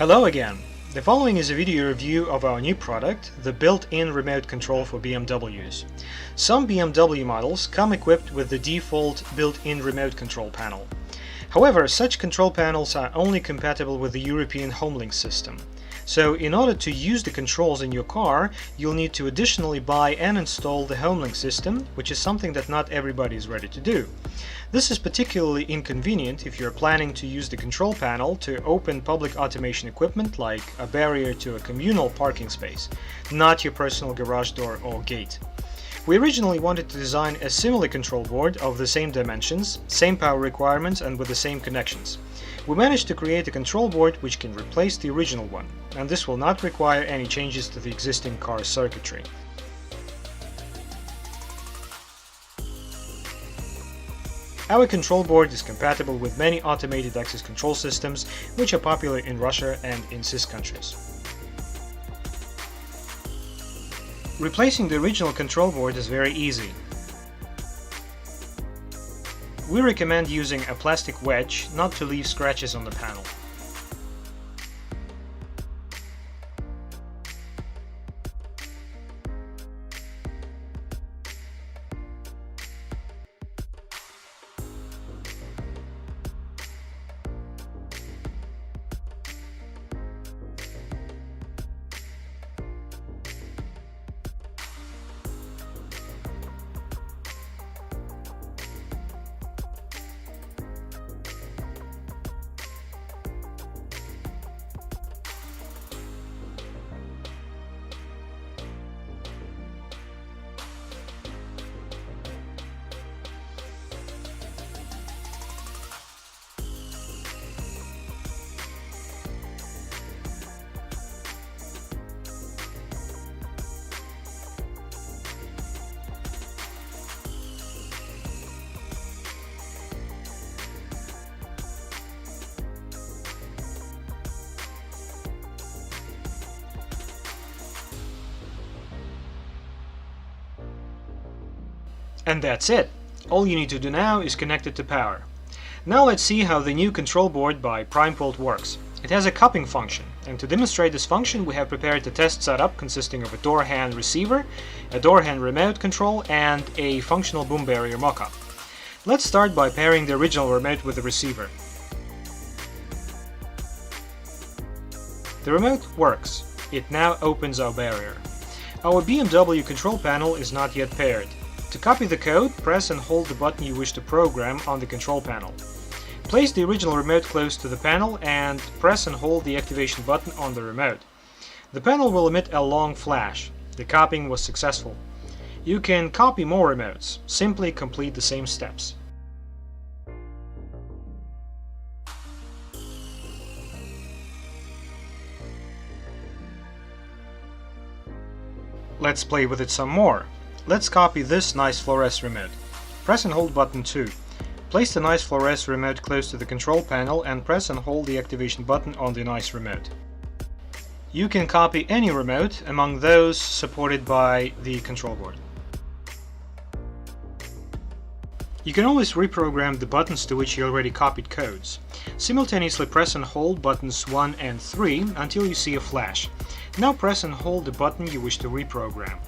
Hello again! The following is a video review of our new product, the built-in remote control for BMWs. Some BMW models come equipped with the default built-in remote control panel. However, such control panels are only compatible with the European Homelink system. So in order to use the controls in your car, you'll need to additionally buy and install the Homelink system, which is something that not everybody is ready to do. This is particularly inconvenient if you're planning to use the control panel to open public automation equipment like a barrier to a communal parking space, not your personal garage door or gate. We originally wanted to design a similar control board of the same dimensions, same power requirements and with the same connections. We managed to create a control board which can replace the original one, and this will not require any changes to the existing car circuitry. Our control board is compatible with many automated access control systems which are popular in Russia and in CIS countries. Replacing the original control board is very easy. We recommend using a plastic wedge not to leave scratches on the panel. And that's it! All you need to do now is connect it to power. Now let's see how the new control board by PrimePolt works. It has a cupping function, and to demonstrate this function we have prepared a test setup consisting of a door hand receiver, a door hand remote control, and a functional boom barrier mockup. Let's start by pairing the original remote with the receiver. The remote works. It now opens our barrier. Our BMW control panel is not yet paired. To copy the code, press and hold the button you wish to program on the control panel. Place the original remote close to the panel and press and hold the activation button on the remote. The panel will emit a long flash. The copying was successful. You can copy more remotes. Simply complete the same steps. Let's play with it some more. Let's copy this nice fluoresce remote. Press and hold button 2. Place the nice fluoresce remote close to the control panel and press and hold the activation button on the nice remote. You can copy any remote among those supported by the control board. You can always reprogram the buttons to which you already copied codes. Simultaneously press and hold buttons 1 and 3 until you see a flash. Now press and hold the button you wish to reprogram.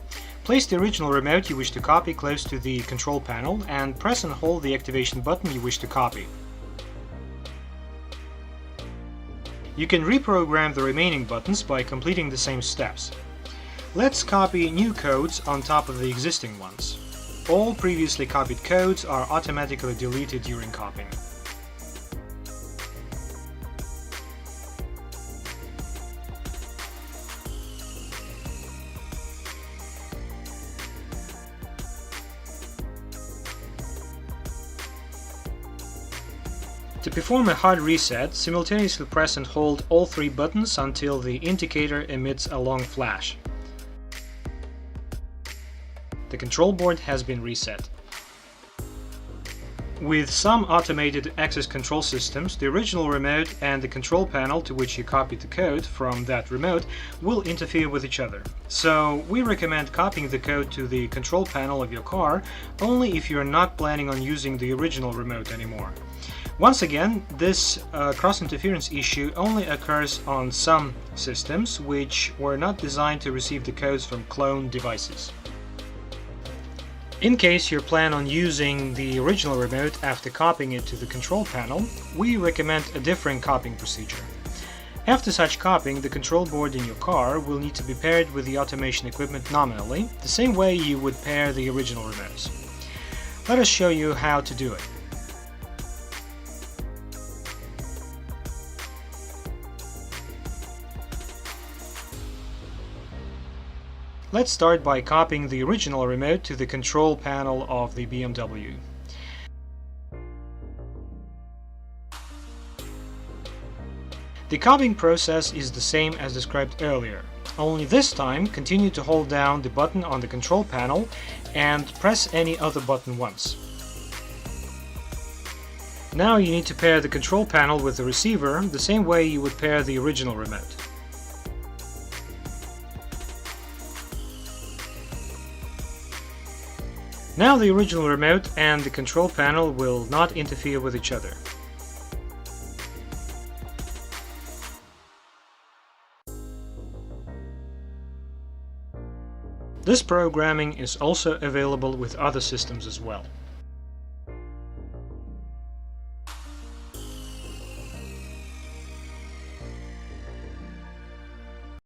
Place the original remote you wish to copy close to the control panel and press and hold the activation button you wish to copy. You can reprogram the remaining buttons by completing the same steps. Let's copy new codes on top of the existing ones. All previously copied codes are automatically deleted during copying. To perform a hard reset, simultaneously press and hold all 3 buttons until the indicator emits a long flash. The control board has been reset. With some automated access control systems, the original remote and the control panel to which you copied the code from that remote will interfere with each other. So we recommend copying the code to the control panel of your car only if you're not planning on using the original remote anymore. Once again, this cross-interference issue only occurs on some systems which were not designed to receive the codes from cloned devices. In case you plan on using the original remote after copying it to the control panel, we recommend a different copying procedure. After such copying, the control board in your car will need to be paired with the automation equipment nominally, the same way you would pair the original remotes. Let us show you how to do it. Let's start by copying the original remote to the control panel of the BMW. The copying process is the same as described earlier, only this time continue to hold down the button on the control panel and press any other button once. Now you need to pair the control panel with the receiver the same way you would pair the original remote. Now the original remote and the control panel will not interfere with each other. This programming is also available with other systems as well.